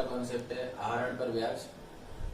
Concept है आहरण पर ब्याज।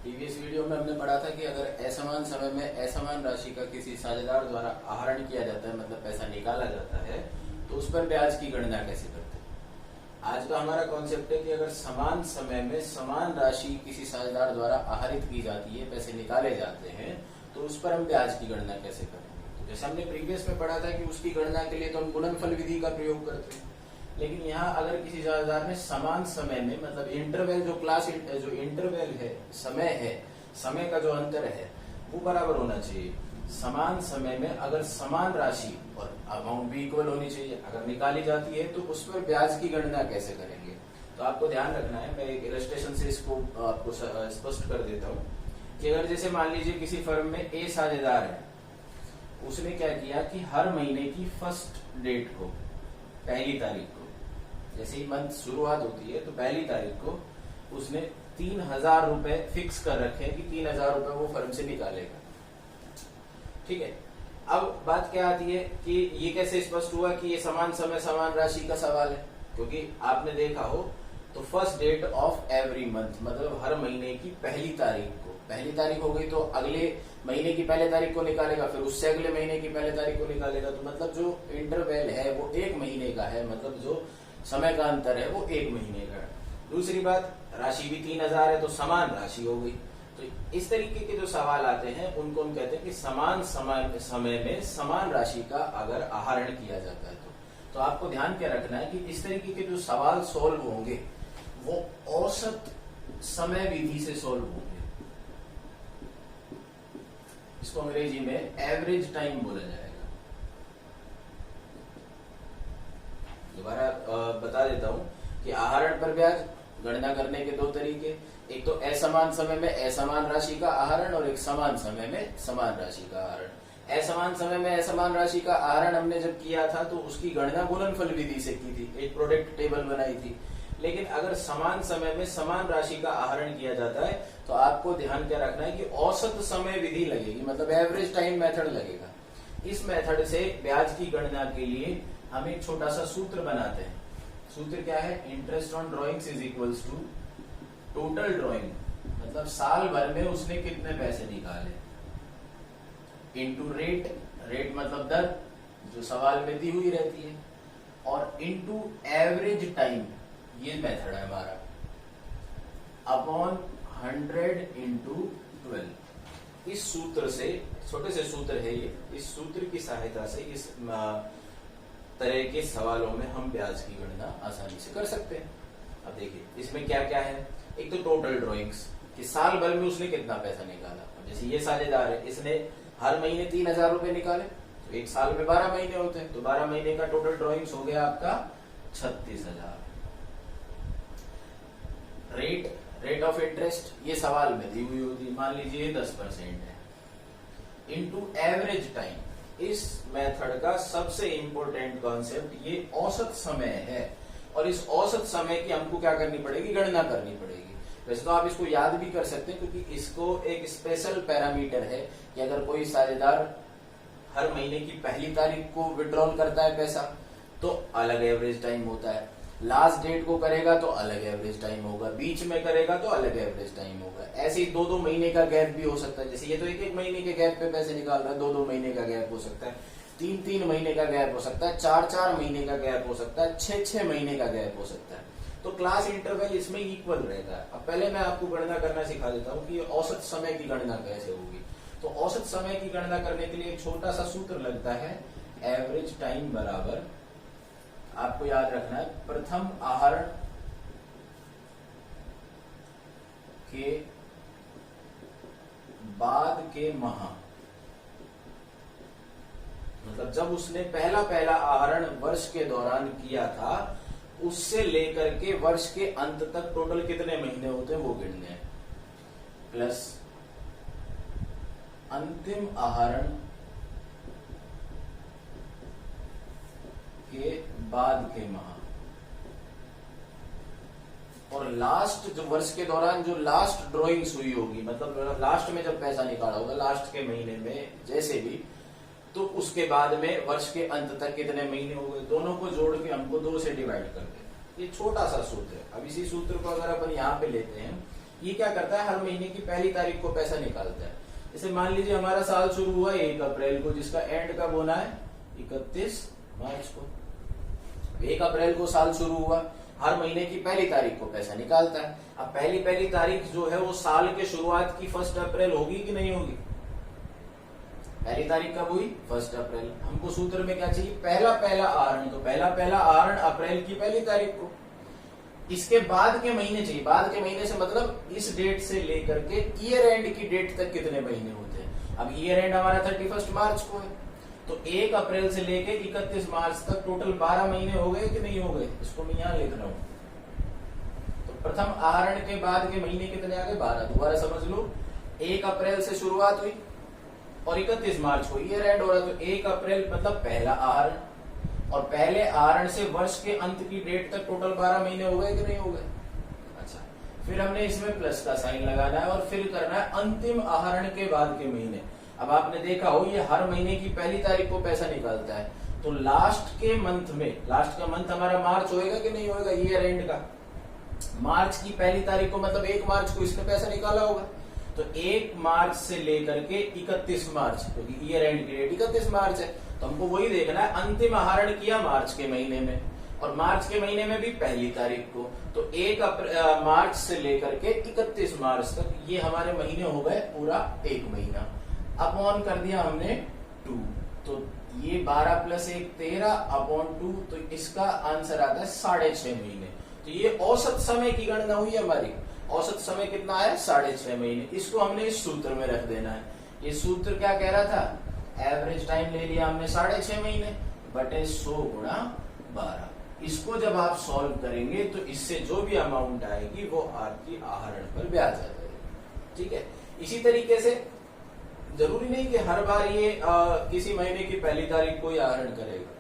प्रीवियस वीडियो में हमने पढ़ा था कि अगर असमान समय में असमान राशि का किसी साझेदार द्वारा आहरण किया जाता है, मतलब पैसा निकाला जाता है, तो उस पर ब्याज की गणना कैसे करते हैं। आज का हमारा कॉन्सेप्ट है कि अगर समान समय में समान राशि किसी साझेदार द्वारा आहरित की जाती है, पैसे निकाले जाते हैं, तो उस पर हम ब्याज की गणना कैसे करेंगे। तो जैसे हमने प्रीवियस में पढ़ा था कि उसकी गणना के लिए तो हम गुणनफल विधि का प्रयोग करते हैं, लेकिन यहाँ अगर किसी साझेदार ने समान समय में, मतलब इंटरवल जो इंटरवल है, समय का जो अंतर है वो बराबर होना चाहिए। समान समय में अगर समान राशि और अमाउंट भी इक्वल होनी चाहिए, अगर निकाली जाती है तो उस पर ब्याज की गणना कैसे करेंगे। तो आपको ध्यान रखना है, मैं एक इलस्ट्रेशन से इसको आपको स्पष्ट कर देता हूँ कि अगर जैसे मान लीजिए किसी फर्म में ए साझेदार है, उसने क्या किया कि हर महीने की फर्स्ट डेट को, पहली तारीख को, जैसे ही मंथ शुरुआत होती है तो पहली तारीख को उसने 3,000 रुपए फिक्स कर रखे हैं कि 3,000 रुपए वो फर्म से निकालेगा। ठीक है, अब बात क्या आती है कि ये कैसे स्पष्ट हुआ कि ये समान समय समान राशि का सवाल है, क्योंकि आपने देखा हो तो first date of every month, मतलब हर महीने की पहली तारीख को, पहली तारीख हो गई तो अगले महीने की पहले तारीख को निकालेगा, फिर उससे अगले महीने की पहले तारीख को निकालेगा। तो मतलब जो इंटरवल है वो 1 महीने का है, मतलब जो समय का अंतर है वो 1 महीने का है। दूसरी बात, राशि भी 3,000 है तो समान राशि हो गई। तो इस तरीके के जो सवाल आते हैं उनको हम कहते हैं कि समान समय में समान राशि का अगर आहरण किया जाता है तो आपको ध्यान क्या रखना है कि इस तरीके के जो सवाल सॉल्व होंगे वो औसत समय विधि से सॉल्व होंगे। इसको अंग्रेजी में एवरेज टाइम बोला जाएगा। दोबारा बता देता हूं कि आहरण पर ब्याज गणना करने के 2 तरीके, एक तो असमान समय में असमान राशि का आहरण और एक समान समय में समान राशि का आहरण। असमान समय में असमान राशि का आहरण हमने जब किया था तो उसकी गणना गुणनफल विधि से की थी, एक प्रोडक्ट टेबल बनाई थी। लेकिन अगर समान समय में समान राशि का आहरण किया जाता है तो आपको ध्यान क्या रखना है कि औसत समय विधि लगेगी, मतलब एवरेज टाइम मेथड लगेगा। इस मेथड से ब्याज की गणना के लिए हम एक छोटा सा सूत्र बनाते हैं। सूत्र क्या है? Interest on drawings is equals to total drawing, मतलब साल भर में उसने कितने पैसे निकाले, इनटू रेट, रेट मतलब दर जो सवाल में दी हुई रहती है, और इनटू एवरेज टाइम, ये मेथड है हमारा, अपॉन 100 इंटू 12। इस सूत्र से, छोटे से सूत्र है ये, इस सूत्र की सहायता से इस तरह के सवालों में हम ब्याज की गणना आसानी से कर सकते हैं। अब देखिए इसमें क्या क्या है। एक तो टोटल ड्रॉइंग्स कि साल भर में उसने कितना पैसा निकाला। अब जैसे ये साझेदार है, इसने हर महीने 3,000 रुपए निकाले, तो एक साल में 12 महीने होते हैं, तो 12 महीने का टोटल ड्रॉइंग्स हो गया आपका 36,000। रेट ऑफ इंटरेस्ट ये सवाल में दी हुई होती, मान लीजिए 10% है, इनटू एवरेज टाइम। इस मेथड का सबसे इंपॉर्टेंट कॉन्सेप्ट ये औसत समय है, और इस औसत समय की हमको क्या करनी पड़ेगी? गणना करनी पड़ेगी। वैसे तो आप इसको याद भी कर सकते हैं, क्योंकि इसको एक स्पेशल पैरामीटर है कि अगर कोई साझेदार हर महीने की पहली तारीख को विड्रॉल करता है पैसा तो अलग एवरेज टाइम होता है, लास्ट डेट को करेगा तो अलग एवरेज टाइम होगा, बीच में करेगा तो अलग एवरेज टाइम होगा। ऐसे ही 2-2 महीने का गैप भी हो सकता है। जैसे ये तो 1-1 महीने के गैप पे पैसे निकाल रहा है, 2-2 महीने का गैप हो सकता है, 3-3 महीने का गैप हो सकता है, 4-4 महीने का गैप हो सकता है, 6-6 महीने का गैप हो सकता है। तो क्लास इंटरवल इसमें इक्वल रहता है। अब पहले मैं आपको गणना करना सिखा देता हूँ कि औसत समय की गणना कैसे होगी। तो औसत समय की गणना करने के लिए एक छोटा सा सूत्र लगता है, एवरेज टाइम बराबर, आपको याद रखना है, प्रथम आहरण के बाद के माह, मतलब जब उसने पहला आहरण वर्ष के दौरान किया था उससे लेकर के वर्ष के अंत तक टोटल कितने महीने होते हैं वो गिनने हैं, प्लस अंतिम आहरण के बाद के माह, और लास्ट जो वर्ष के दौरान जो लास्ट ड्रॉइंग्स हुई होगी, मतलब लास्ट में जब पैसा निकाला होगा लास्ट के महीने में जैसे भी, तो उसके बाद में वर्ष के अंत तक कितने महीने हो गए, दोनों को जोड़ के हमको 2 से डिवाइड कर दें। ये छोटा सा सूत्र है। अब इसी सूत्र को अगर अपन यहाँ पे लेते हैं, ये क्या करता है, हर महीने की पहली तारीख को पैसा निकालता है। जैसे मान लीजिए हमारा साल शुरू हुआ 1 अप्रैल को, जिसका एंड कब होना है, 31 मार्च को। 1 अप्रैल को साल शुरू हुआ, हर महीने की पहली तारीख को पैसा निकालता है। अब पहली तारीख जो है वो साल के शुरुआत की 1 अप्रैल होगी कि नहीं होगी? पहली तारीख कब हुई? 1 अप्रैल। हमको सूत्र में क्या चाहिए, पहला आहरण। तो पहला आहरण अप्रैल की पहली तारीख को। इसके बाद के महीने चाहिए, बाद के महीने से मतलब इस डेट से लेकर के ईयर एंड की डेट तक कितने महीने होते हैं। अब ईयर एंड हमारा 31 मार्च को है, तो 1 अप्रैल से लेके 31 मार्च तक टोटल 12 महीने हो गए कि नहीं हो गए? इसको मैं यहाँ लिख रहा हूं। तो प्रथम आहरण के बाद के महीने कितने आ गए? 12। दोबारा समझ लो, 1 अप्रैल से शुरुआत हुई और 31 मार्च को ईयर एंड हो रहा, तो 1 अप्रैल मतलब पहला आहरण, और पहले आहरण से वर्ष के अंत की डेट तक टोटल 12 महीने हो गए कि नहीं हो गए? अच्छा, फिर हमने इसमें प्लस का साइन लगाना है और फिर करना है अंतिम आहरण के बाद के महीने। अब आपने देखा हो ये हर महीने की पहली तारीख को पैसा निकालता है, तो लास्ट के मंथ में, लास्ट का मंथ हमारा मार्च होएगा कि नहीं होएगा ईयर एंड का? मार्च की पहली तारीख को मतलब 1 मार्च को इसने पैसा निकाला होगा, तो 1 मार्च से लेकर के 31 मार्च, क्योंकि ईयर एंड की डेट 31 मार्च है, तो हमको वही देखना है अंतिम आहरण किया मार्च के महीने में, और मार्च के महीने में भी पहली तारीख को, तो 1 मार्च से लेकर के 31 मार्च तक ये हमारे महीने हो गए पूरा 1 महीना। अपॉन कर दिया हमने 2, तो ये 12 + 1 13 अपॉन 2, तो इसका आंसर आता है 6.5 महीने। तो ये औसत समय की गणना हुई हमारी। औसत समय कितना है? 6.5 महीने। इसको हमने इस सूत्र में रख देना है। ये सूत्र क्या कह रहा था? एवरेज टाइम ले लिया हमने 6.5 महीने बटे 100 गुणा 12। इसको जब आप सॉल्व करेंगे तो इससे जो भी अमाउंट आएगी वो आपकी आहरण पर ब्याज आ जाएगी। ठीक है, इसी तरीके से जरूरी नहीं कि हर बार ये किसी महीने की पहली तारीख को ही आहरण करेगा,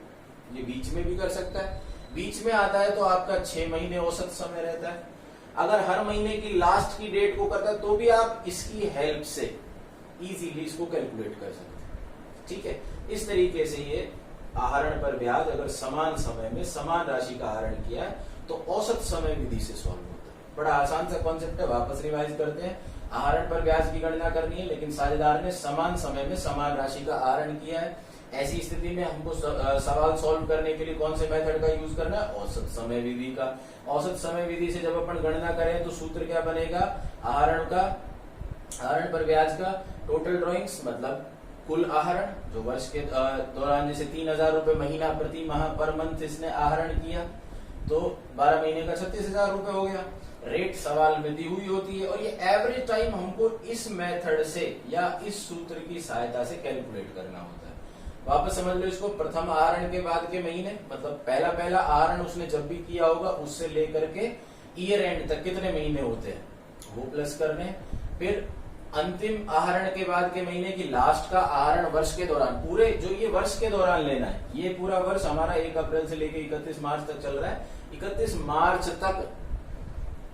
ये बीच में भी कर सकता है। बीच में आता है तो आपका 6 महीने औसत समय रहता है। अगर हर महीने की लास्ट की डेट को करता है तो भी आप इसकी हेल्प से इजीली इसको कैलकुलेट कर सकते हैं। ठीक है, इस तरीके से ये आहरण पर ब्याज अगर समान समय में समान राशि का आहरण किया है तो औसत समय विधि से सॉल्व होता है। बड़ा आसान सा कॉन्सेप्ट है, वापस रिवाइज करते हैं। आहरण पर ब्याज की गणना करनी है, लेकिन साझेदार ने समान समय में समान राशि का आहरण किया है। ऐसी स्थिति में हमको सवाल सॉल्व करने के लिए कौन से मेथड का यूज करना है? औसत समय विधि का। औसत समय विधि से जब अपन गणना करें तो सूत्र क्या बनेगा? आहरण पर ब्याज का टोटल ड्रॉइंग्स मतलब कुल आहरण, जो वर्ष के दौरान जैसे 3000 रुपए महीना प्रति माह पर मंथ इसने आहरण किया, तो 12 महीने का 36,000 रुपए हो गया। रेट सवाल में दी हुई होती है, और ये एवरेज टाइम हमको इस मेथड से या इस सूत्र की सहायता से कैलकुलेट करना होता है। वापस समझ लो इसको, प्रथम आहरण के बाद के महीने मतलब पहला आहरण उसने जब भी किया होगा उससे लेकर के ईयर एंड तक कितने महीने होते हैं वो प्लस करने। फिर अंतिम आहरण के बाद के महीने की लास्ट का आहरण वर्ष के दौरान, पूरे जो ये वर्ष के दौरान लेना है, ये पूरा वर्ष हमारा 1 अप्रैल से लेकर 31 मार्च तक चल रहा है। 31 मार्च तक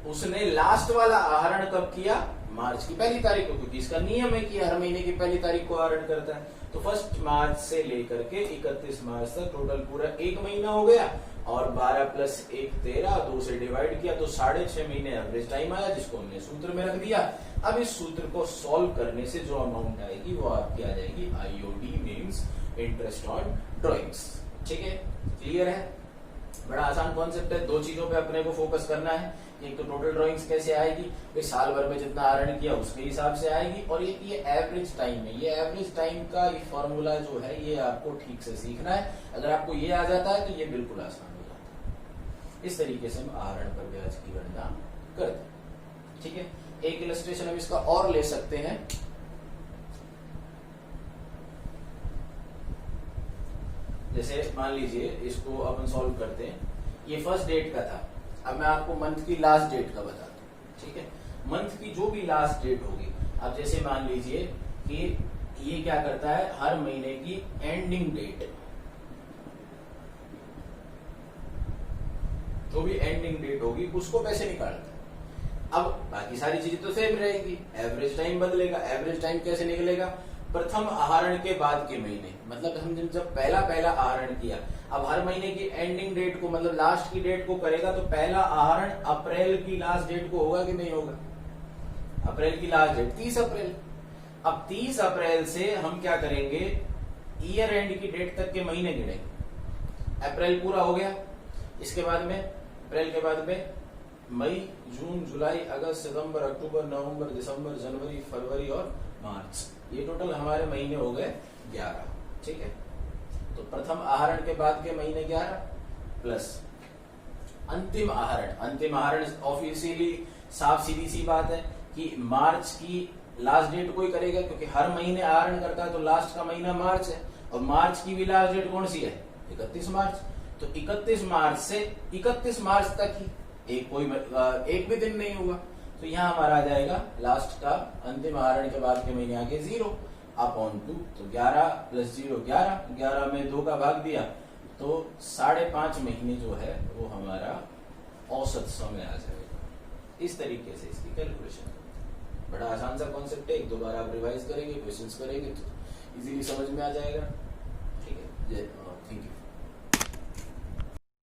उसने लास्ट वाला आहरण कब किया? मार्च की पहली तारीख को, क्योंकि इसका नियम है कि हर महीने की पहली तारीख को आहरण करता है। तो 1 मार्च से लेकर के 31 मार्च तक टोटल पूरा 1 महीना हो गया, और 12 + 1 13, 2 से डिवाइड किया तो 6.5 महीने एवरेज टाइम आया, जिसको हमने सूत्र में रख दिया। अब इस सूत्र को सॉल्व करने से जो अमाउंट आएगी वो आपकी आ जाएगी IOD means interest on drawings. ठीक है, क्लियर है? बड़ा आसान कॉन्सेप्ट है। 2 चीजों पे अपने को फोकस करना है। एक तो टोटल ड्रॉइंग्स कैसे आएगी, भाई साल भर में जितना आहरण किया उसके हिसाब से आएगी, और ये एवरेज टाइम है। ये एवरेज टाइम का ये फॉर्मूला जो है ये आपको ठीक से सीखना है। अगर आपको ये आ जाता है तो ये बिल्कुल आसान हो जाता है। इस तरीके से हम आहरण पर ब्याज की गणना करते हैं। ठीक है, एक इलस्ट्रेशन हम इसका और ले सकते हैं। जैसे मान लीजिए इसको अपन सॉल्व करते हैं। ये फर्स्ट डेट का था, अब मैं आपको मंथ की लास्ट डेट का बताता हूँ। ठीक है, मंथ की जो भी लास्ट डेट होगी, अब जैसे मान लीजिए कि ये क्या करता है, हर महीने की एंडिंग डेट, जो भी एंडिंग डेट होगी उसको पैसे निकालता है। अब बाकी सारी चीजें तो सेम रहेगी, एवरेज टाइम बदलेगा। एवरेज टाइम कैसे निकलेगा? प्रथम आहरण के बाद के महीने, मतलब हम जब पहला आहरण किया, अब हर महीने की एंडिंग डेट को मतलब लास्ट की डेट को करेगा, तो पहला आहरण अप्रैल की लास्ट डेट को होगा कि नहीं होगा? अप्रैल की लास्ट डेट 30 अप्रैल। अब 30 अप्रैल से हम क्या करेंगे, ईयर एंड की डेट तक के महीने गिनेंगे। अप्रैल पूरा हो गया, इसके बाद में अप्रैल के बाद में मई, जून, जुलाई, अगस्त, सितंबर, अक्टूबर, नवंबर, दिसंबर, जनवरी, फरवरी और मार्च, ये टोटल हमारे महीने हो गए 11। ठीक है, तो प्रथम आहरण के बाद के महीने 11 प्लस अंतिम आहरण। अंतिम आहरण ऑफिशियली साफ सीधी सी बात है कि मार्च की लास्ट डेट को ही करेगा, क्योंकि हर महीने आहरण करता है तो लास्ट का महीना मार्च है, और मार्च की भी लास्ट डेट कौन सी है? 31 मार्च। तो 31 मार्च से 31 मार्च तक ही एक भी दिन नहीं हुआ, तो यहाँ हमारा आ जाएगा लास्ट का अंतिम आहरण के बाद के महीने आगे 0 अपॉन 2, तो 11 प्लस 0 11, 11 में 2 का भाग दिया तो 5.5 महीने जो है वो हमारा औसत समय आ जाएगा। इस तरीके से इसकी कैलकुलेशन। बड़ा आसान सा कॉन्सेप्ट है, एक दो बार आप रिवाइज करेंगे, क्वेश्चंस करेंगे तो इजीली समझ में आ जाएगा।